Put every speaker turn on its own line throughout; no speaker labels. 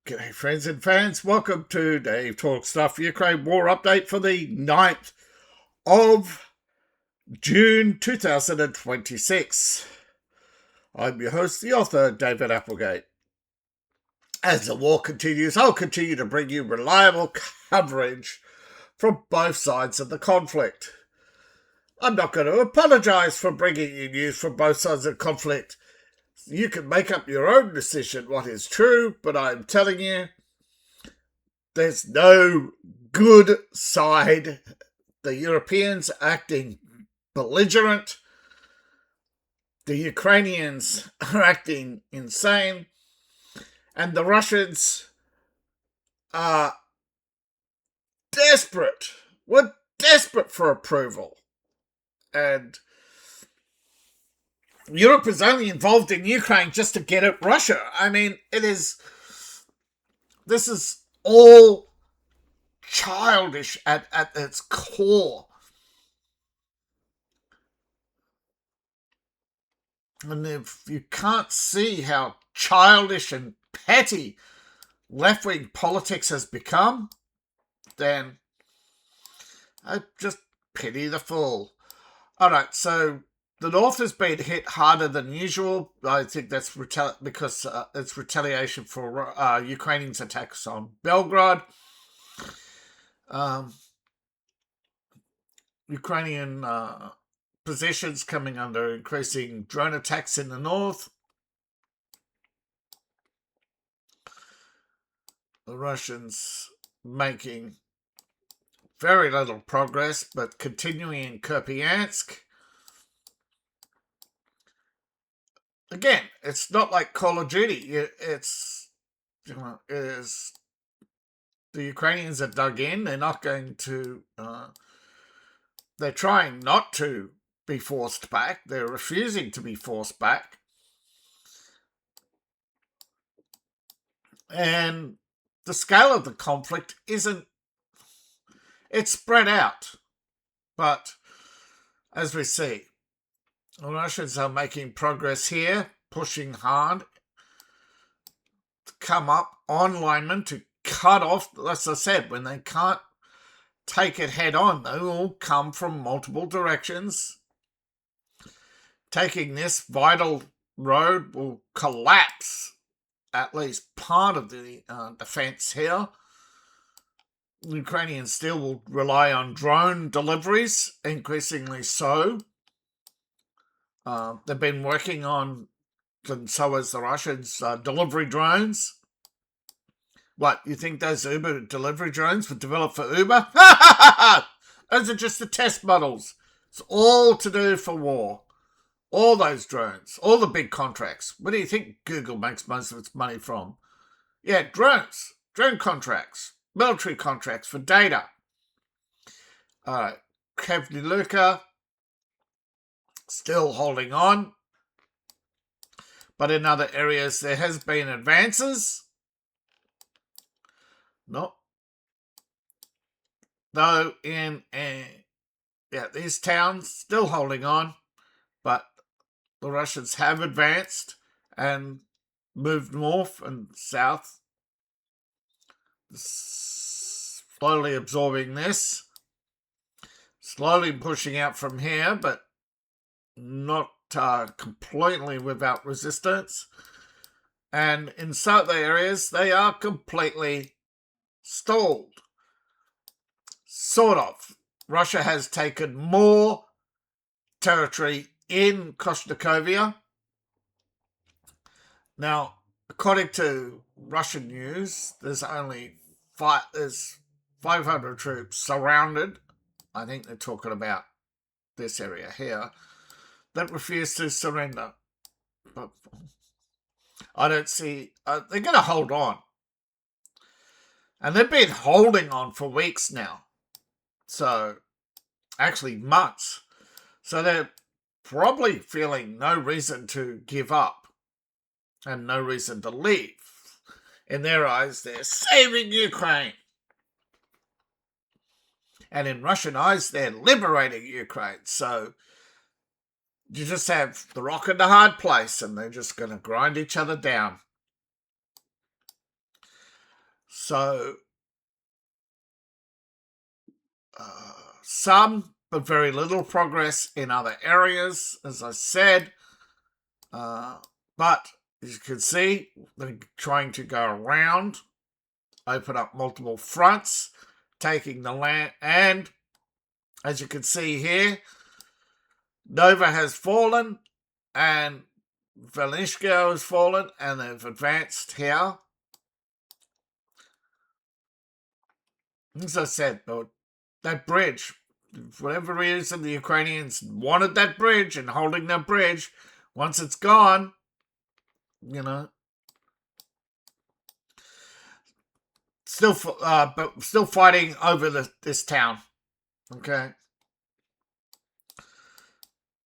G'day friends and fans, welcome to Dave Talk Stuff Ukraine War Update for the 9th of June 2026. I'm your host, the author, David Applegate. As the war continues, I'll continue to bring you reliable coverage from both sides of the conflict. I'm not going to apologise for bringing you news from both sides of the conflict. You can make up your own decision what is true, but I'm telling you, there's no good side. The Europeans acting belligerent. The Ukrainians are acting insane. And the Russians are desperate. We're desperate for approval. And Europe is only involved in Ukraine just to get at Russia. I mean, this is all childish at its core. And if you can't see how childish and petty left-wing politics has become, then I just pity the fool. All right, so the North has been hit harder than usual. I think that's because it's retaliation for Ukrainians' attacks on Belgrade. Ukrainian positions coming under increasing drone attacks in the north. The Russians making very little progress, but continuing in Kupiansk. Again, it's not like Call of Duty. The Ukrainians are dug in. They're not going to. They're trying not to be forced back. They're refusing to be forced back. And the scale of the conflict isn't. It's spread out. But as we see, the Russians are making progress here, pushing hard to come up on linemen to cut off, as I said, when they can't take it head on, they will come from multiple directions. Taking this vital road will collapse at least part of the defense here. The Ukrainians still will rely on drone deliveries, increasingly so. They've been working on, and so has the Russians, delivery drones. What, you think those Uber delivery drones were developed for Uber? Those are just the test models. It's all to do for war. All those drones, all the big contracts. Where do you think Google makes most of its money from? Yeah, drones, drone contracts, military contracts for data. All right, Kremlin still holding on. But in other areas, there has been advances. No. Though these towns still holding on, but the Russians have advanced and moved north and south, slowly absorbing this, slowly pushing out from here, but not completely without resistance. And in some areas, they are completely stalled. Sort of. Russia has taken more territory in Koshnikovia. Now, according to Russian news, there's 500 troops surrounded. I think they're talking about this area here, that refuse to surrender. But I don't see. They're going to hold on. And they've been holding on for weeks now. So, actually months. So they're probably feeling no reason to give up and no reason to leave. In their eyes, they're saving Ukraine. And in Russian eyes, they're liberating Ukraine. So you just have the rock and the hard place, and they're just going to grind each other down. So some, but very little progress in other areas, as I said. But as you can see, they're trying to go around, open up multiple fronts, taking the land. And as you can see here, Nova has fallen and Velinsko has fallen, and they've advanced here. As I said, that bridge, for whatever reason, the Ukrainians wanted that bridge and holding that bridge. Once it's gone, still fighting over this town. Okay.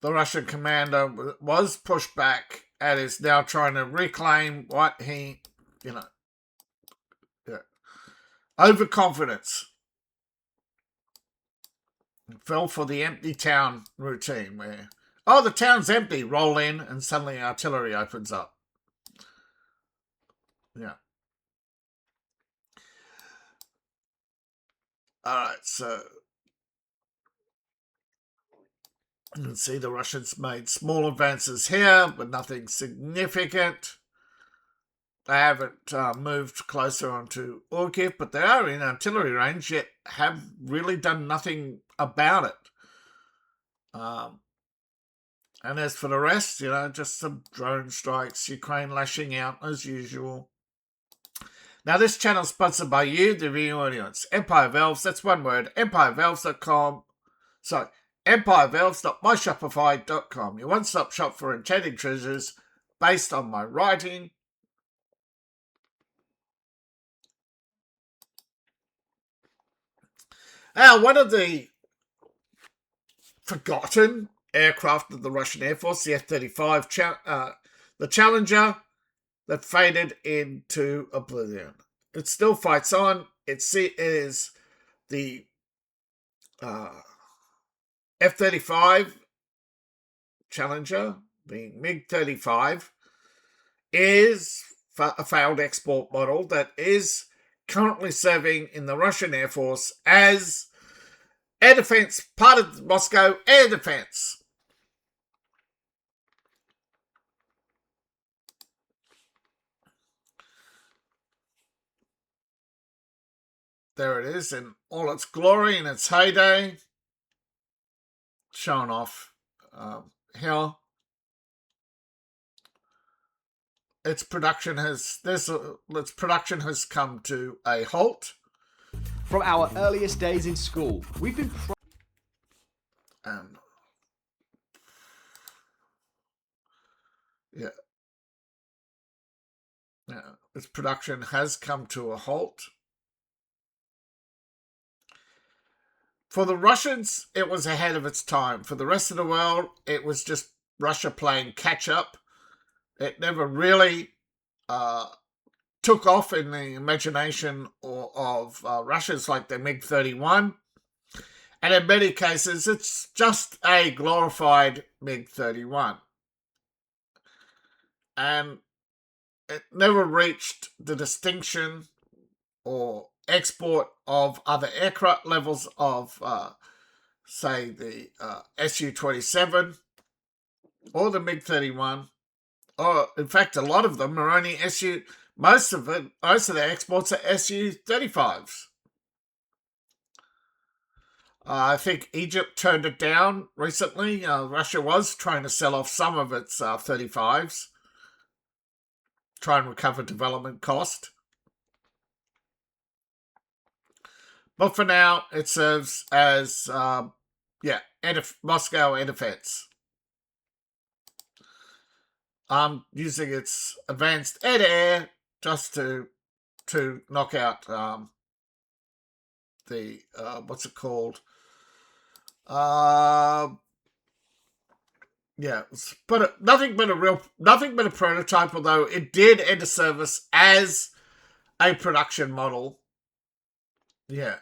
The Russian commander was pushed back and is now trying to reclaim what he, overconfidence. Fell for the empty town routine where, the town's empty, roll in and suddenly artillery opens up. Yeah. Alright, so you can see the Russians made small advances here, but nothing significant. They haven't moved closer onto Orkiv, but they are in artillery range, yet have really done nothing about it. And as for the rest, just some drone strikes, Ukraine lashing out as usual. Now, this channel is sponsored by you, the viewing audience. Empire Valves, that's one word, empirevalves.com. Sorry, empirevalves.myshopify.com. Your one-stop shop for enchanting treasures based on my writing. Now, one of the forgotten aircraft of the Russian Air Force, the F-35, the Challenger, that faded into oblivion. It still fights on. It is the F-35 Challenger, the MiG-35, is a failed export model that is currently serving in the Russian Air Force as air defense, part of Moscow air defense. There it is in all its glory, in its heyday, shown off here. Its production has come to a halt.
From our earliest days in school, we've been
its production has come to a halt. For the Russians, it was ahead of its time. For the rest of the world, it was just Russia playing catch-up. It never really took off in the imagination of Russians like the MiG-31. And in many cases, it's just a glorified MiG-31. And it never reached the distinction or export of other aircraft levels of, say, the Su-27 or the MiG-31. Or, in fact, a lot of them are only most of the exports are Su-35s. I think Egypt turned it down recently. Russia was trying to sell off some of its 35s, try and recover development cost. But for now, it serves as, Moscow air defense. Using its advanced air-to-air just to knock out the what's it called? But nothing but a prototype. Although it did enter service as a production model. Yeah,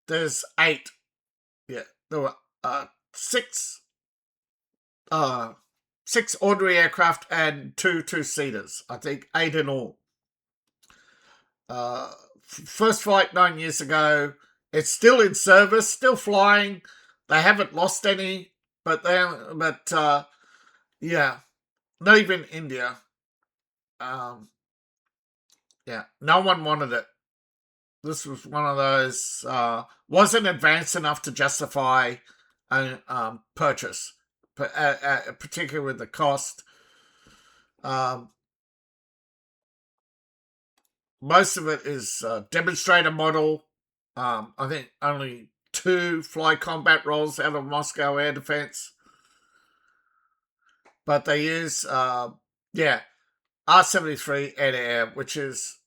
there's 8. Yeah, there were 6 ordinary aircraft and 2 two-seaters. I think 8 in all. First flight 9 years ago. It's still in service, still flying. They haven't lost any, but yeah, not even India. Yeah, no one wanted it. This was one of those wasn't advanced enough to justify a purchase, particularly with the cost. Um, Most of it is demonstrator model. I think only 2 fly combat roles out of Moscow Air Defense, but they use R-73 air-to-air, which is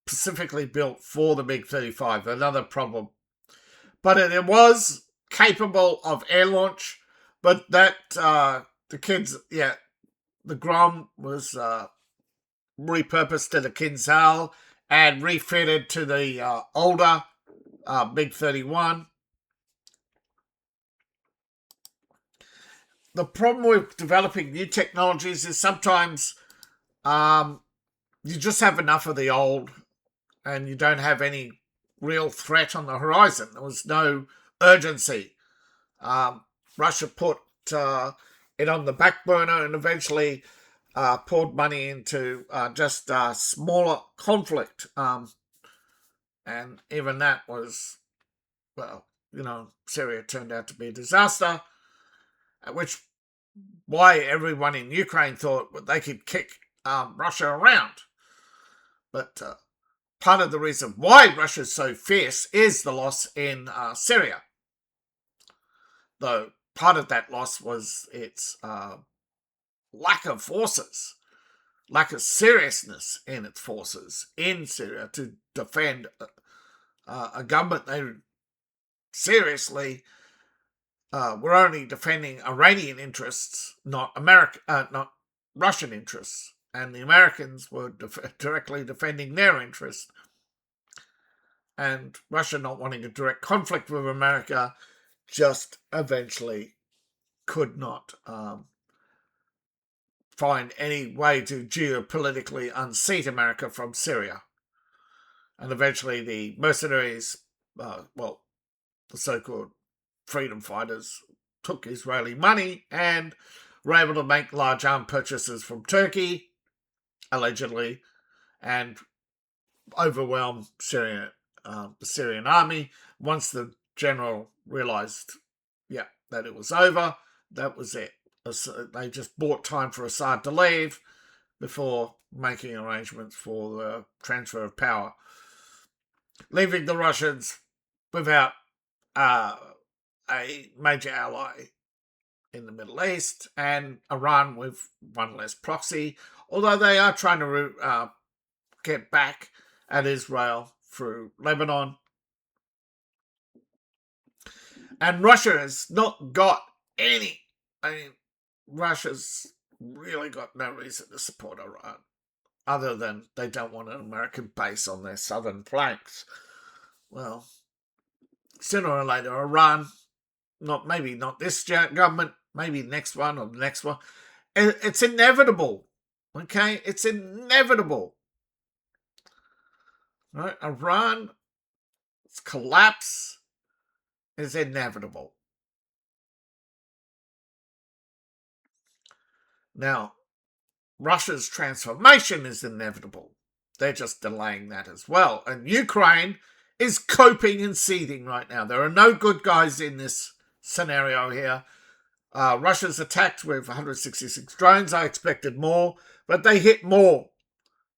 specifically built for the MiG-35. Another problem, but it was capable of air launch. But that the Grom was repurposed to the Kinzhal and refitted to the older MiG-31. The problem with developing new technologies is sometimes you just have enough of the old and you don't have any real threat on the horizon. There was no urgency. Russia put it on the back burner and eventually poured money into just smaller conflict. And even that was, well, Syria turned out to be a disaster, which why everyone in Ukraine thought they could kick Russia around. But part of the reason why Russia's so fierce is the loss in Syria. Though part of that loss was its lack of forces, lack of seriousness in its forces in Syria to defend a government they seriously were only defending Iranian interests, not Russian interests, and the Americans were directly defending their interests. And Russia not wanting a direct conflict with America just eventually could not find any way to geopolitically unseat America from Syria. And eventually the mercenaries, the so-called freedom fighters, took Israeli money and were able to make large arms purchases from Turkey, allegedly, and overwhelm the Syrian army. Once the general realized, that it was over, that was it. They just bought time for Assad to leave before making arrangements for the transfer of power, leaving the Russians without a major ally in the Middle East and Iran with one less proxy, although they are trying to get back at Israel through Lebanon. And Russia has not got any. Russia's really got no reason to support Iran, other than they don't want an American base on their southern flanks. Well, sooner or later, Iran, maybe not this government, maybe next one or the next one. It's inevitable. Okay? It's inevitable. Right? Iran's collapse is inevitable. Now, Russia's transformation is inevitable. They're just delaying that as well. And Ukraine is coping and seething right now. There are no good guys in this scenario here. Russia's attacked with 166 drones. I expected more, but they hit more.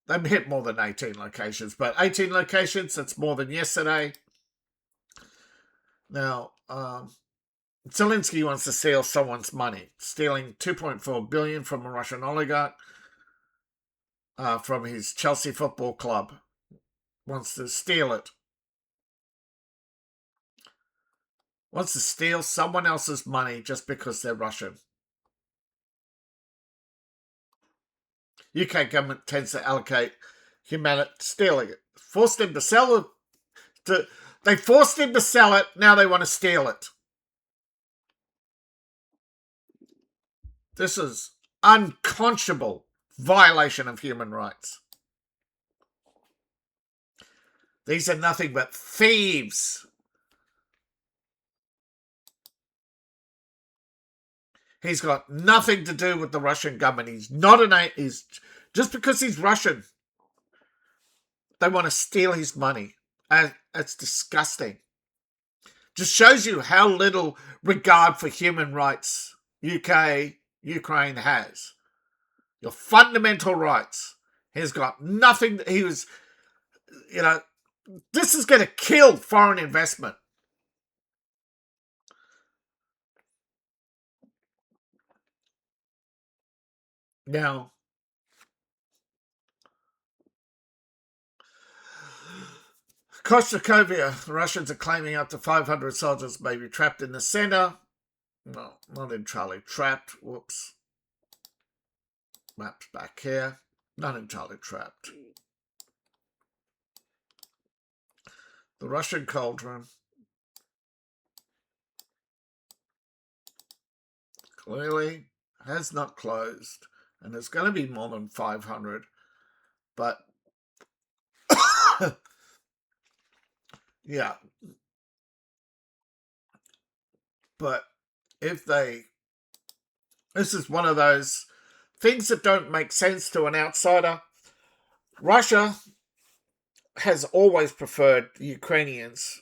They hit more than 18 locations, but 18 locations, that's more than yesterday. Now, Zelensky wants to steal someone's money, stealing $2.4 billion from a Russian oligarch from his Chelsea football club. Wants to steal it. Wants to steal someone else's money just because they're Russian. UK government tends to allocate stealing it. Forced him to sell it. They forced him to sell it, now they want to steal it. This is unconscionable violation of human rights. These are nothing but thieves. He's got nothing to do with the Russian government. He's not he's just because he's Russian. They want to steal his money. And it's disgusting. Just shows you how little regard for human rights Ukraine has. Your fundamental rights. He's got nothing. This is going to kill foreign investment. Now, Kostakovia, the Russians are claiming up to 500 soldiers may be trapped in the center. No, not entirely trapped. Whoops. Maps back here. Not entirely trapped. The Russian cauldron clearly has not closed, and there's going to be more than 500. But yeah. But this is one of those things that don't make sense to an outsider. Russia has always preferred the Ukrainians,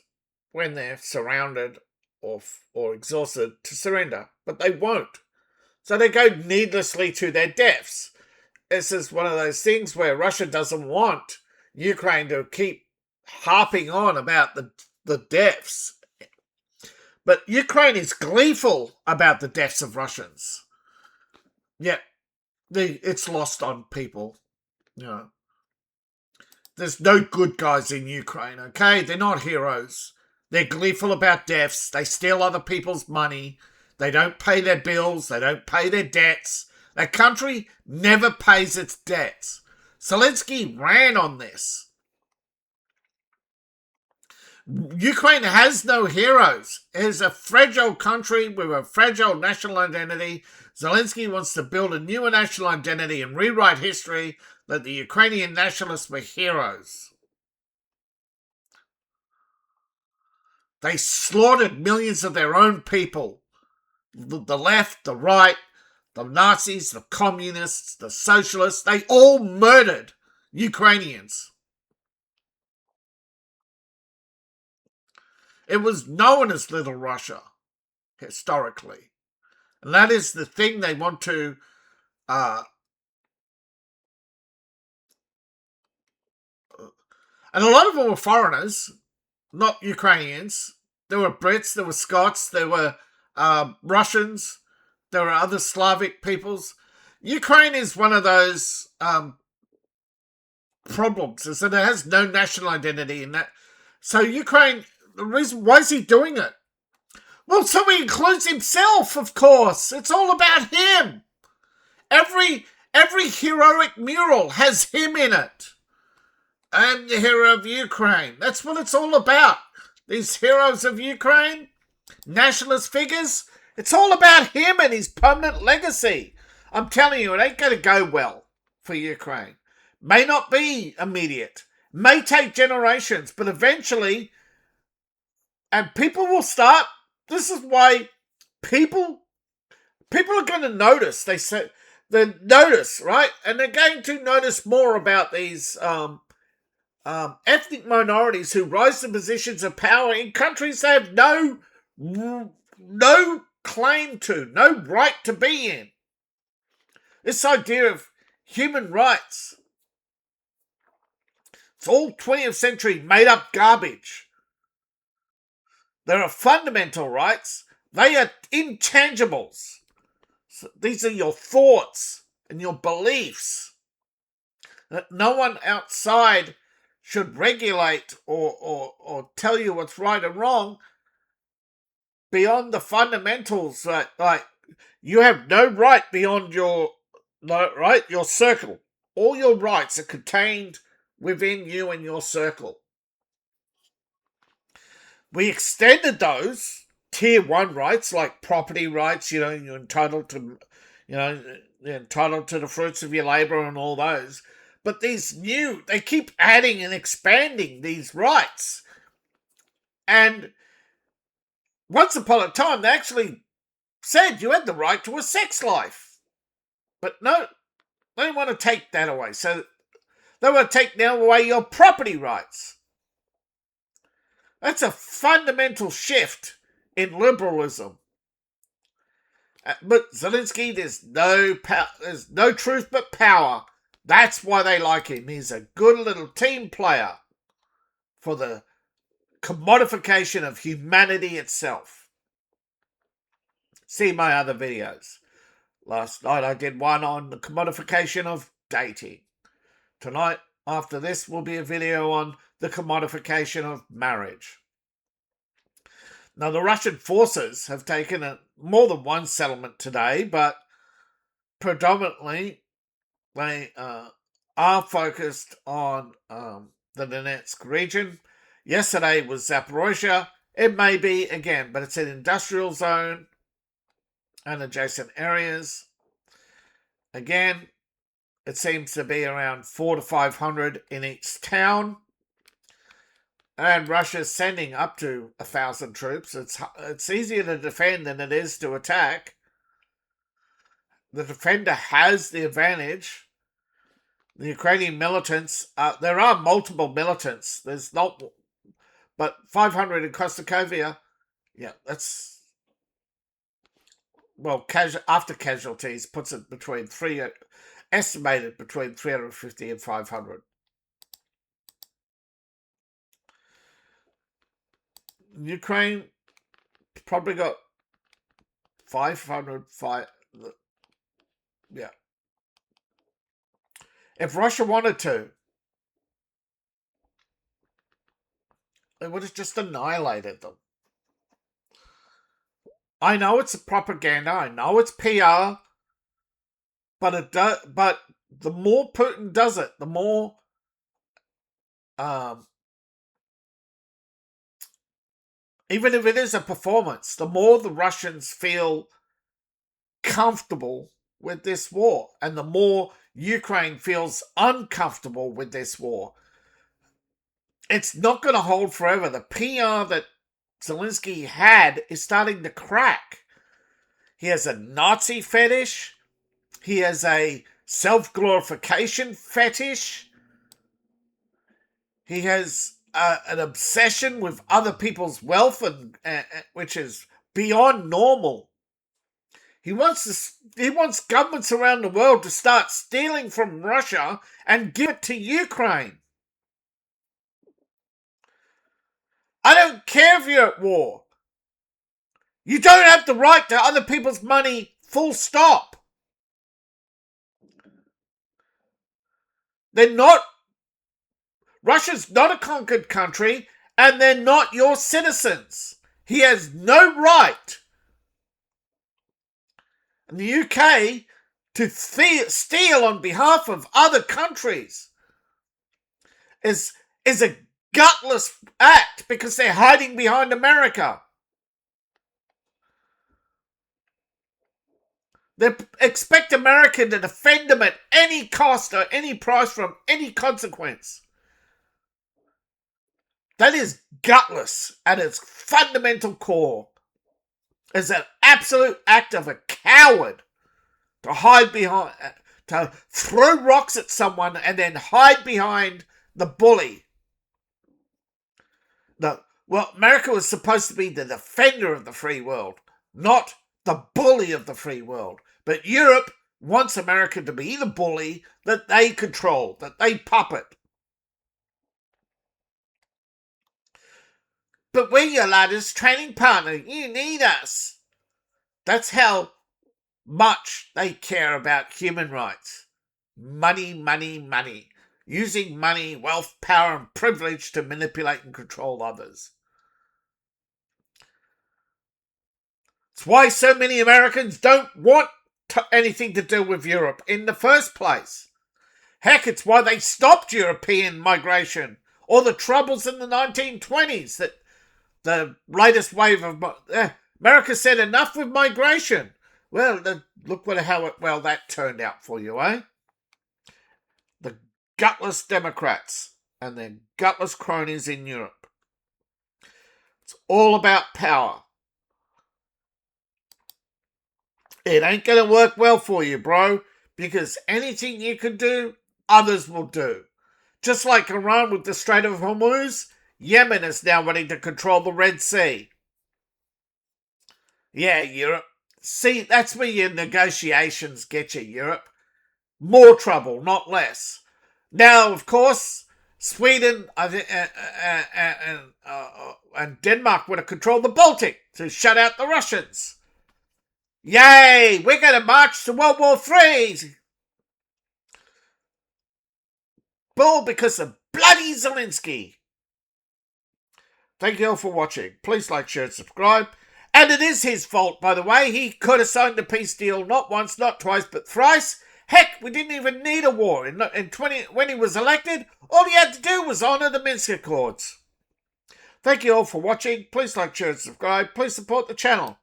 when they're surrounded or exhausted, to surrender, but they won't. So they go needlessly to their deaths. This is one of those things where Russia doesn't want Ukraine to keep harping on about the deaths. But Ukraine is gleeful about the deaths of Russians. Yet it's lost on people. There's no good guys in Ukraine, okay? They're not heroes. They're gleeful about deaths. They steal other people's money. They don't pay their bills. They don't pay their debts. That country never pays its debts. Zelensky ran on this. Ukraine has no heroes. It is a fragile country with a fragile national identity. Zelensky wants to build a new national identity and rewrite history that the Ukrainian nationalists were heroes. They slaughtered millions of their own people. The left, the right, the Nazis, the communists, the socialists, they all murdered Ukrainians. It was known as Little Russia, historically. And that is the thing they want to and a lot of them were foreigners, not Ukrainians. There were Brits, there were Scots, there were Russians, there were other Slavic peoples. Ukraine is one of those problems, is that it has no national identity in that. So Ukraine, the reason, why is he doing it? Well, so he includes himself, of course. It's all about him. Every heroic mural has him in it. I'm the hero of Ukraine. That's what it's all about. These heroes of Ukraine, nationalist figures, it's all about him and his permanent legacy. I'm telling you, it ain't going to go well for Ukraine. May not be immediate. May take generations, but eventually, and people will start. This is why people are going to notice. They notice, right? And they're going to notice more about these ethnic minorities who rise to positions of power in countries they have no claim to, no right to be in. This idea of human rights, it's all 20th century made up garbage. There are fundamental rights. They are intangibles. So these are your thoughts and your beliefs that no one outside should regulate or tell you what's right and wrong beyond the fundamentals. Like you have no right beyond your circle. All your rights are contained within you and your circle. We extended those tier 1 rights, like property rights. You're entitled to, you're entitled to the fruits of your labor and all those. But they keep adding and expanding these rights. And once upon a time, they actually said you had the right to a sex life. But no, they want to take that away. So they want to take now away your property rights. That's a fundamental shift in liberalism. But Zelensky, there's no truth but power. That's why they like him. He's a good little team player for the commodification of humanity itself. See my other videos. Last night I did one on the commodification of dating. Tonight, after this, will be a video on the commodification of marriage. Now, the Russian forces have taken more than one settlement today, but predominantly they are focused on the Donetsk region. Yesterday was Zaporozhye. It may be again, but it's an industrial zone and adjacent areas. Again, it seems to be around 400 to 500 in each town. And Russia's sending up to 1,000 troops. It's easier to defend than it is to attack. The defender has the advantage. The Ukrainian militants, there are multiple militants. There's not, but 500 in Kostokovia, yeah, that's, well, after casualties, puts it estimated between 350 and 500. Ukraine probably got 500, yeah. If Russia wanted to, it would have just annihilated them. I know it's propaganda, I know it's PR, but the more Putin does it, the more even if it is a performance, the more the Russians feel comfortable with this war, and the more Ukraine feels uncomfortable with this war. It's not going to hold forever. The PR that Zelensky had is starting to crack. He has a Nazi fetish. He has a self-glorification fetish. He has an obsession with other people's wealth, which is beyond normal. He wants governments around the world to start stealing from Russia and give it to Ukraine. I don't care if you're at war. You don't have the right to other people's money, full stop. Russia's not a conquered country, and they're not your citizens. He has no right in the UK to steal on behalf of other countries is a gutless act because they're hiding behind America. They expect America to defend them at any cost or any price from any consequence. That is gutless at its fundamental core. It's an absolute act of a coward to hide behind, to throw rocks at someone and then hide behind the bully. America was supposed to be the defender of the free world, not the bully of the free world. But Europe wants America to be the bully that they control, that they puppet. But we're your latest training partner. You need us. That's how much they care about human rights. Money, money, money. Using money, wealth, power, and privilege to manipulate and control others. It's why so many Americans don't want anything to do with Europe in the first place. Heck, it's why they stopped European migration, or the troubles in the 1920s, that the latest wave of America said enough with migration. Well, look how well that turned out for you, eh? The gutless Democrats and their gutless cronies in Europe. It's all about power. It ain't going to work well for you, bro, because anything you can do, others will do. Just like Iran with the Strait of Hormuz, Yemen is now wanting to control the Red Sea. Yeah, Europe. See, that's where your negotiations get you, Europe. More trouble, not less. Now, of course, Sweden and Denmark want to control the Baltic to shut out the Russians. Yay! We're going to march to World War III. All because of bloody Zelensky. Thank you all for watching. Please like, share, and subscribe. And it is his fault, by the way. He could have signed a peace deal not once, not twice, but thrice. Heck, we didn't even need a war. When he was elected, all he had to do was honour the Minsk Accords. Thank you all for watching. Please like, share, and subscribe. Please support the channel.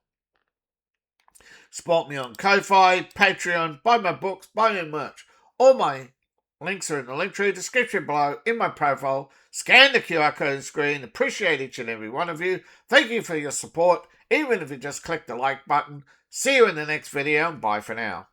Support me on Ko-Fi, Patreon, buy my books, buy my merch. All my links are in the link tree description below, in my profile. Scan the QR code on the screen. Appreciate each and every one of you. Thank you for your support, even if you just click the like button. See you in the next video, and bye for now.